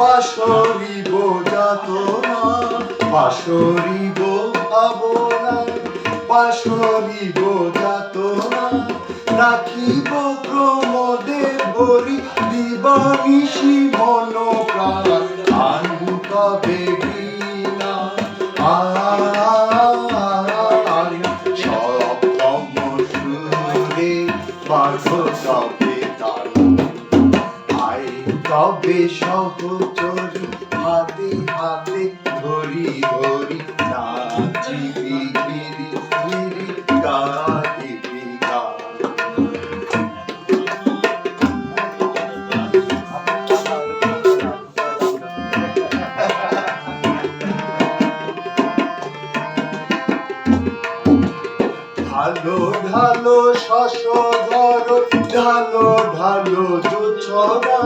পাশরিব যাতনা, পাশরিব ভাবনা, পাশরিব যাতনা, রাখিব প্রমোদে ভরি দিবানিশি মন প্রাণ, আনু তবে বিনা সপ্তম সুরে বাঁধো তবে তাল, আয় তবে সহচরি হাতে হাতে ধরি ধরি, নাচিবি গিরি গিরি গাহিবি গান। ঢালো ঢালো শশধর, ঢালো ঢালো জোছনা,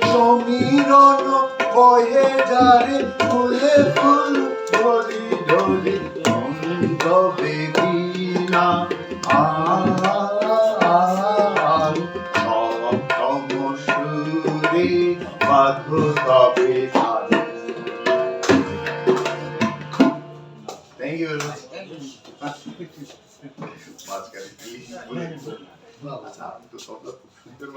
সমীরণ বহে যারে ফুলে ফুল ধরি ধরি, তবে বিনা সপ্তম সুরে বাঁধো তবে তাল। Thank you very much. মাঝখানে কি বলে আচ্ছা, আমি তো সব সুন্দর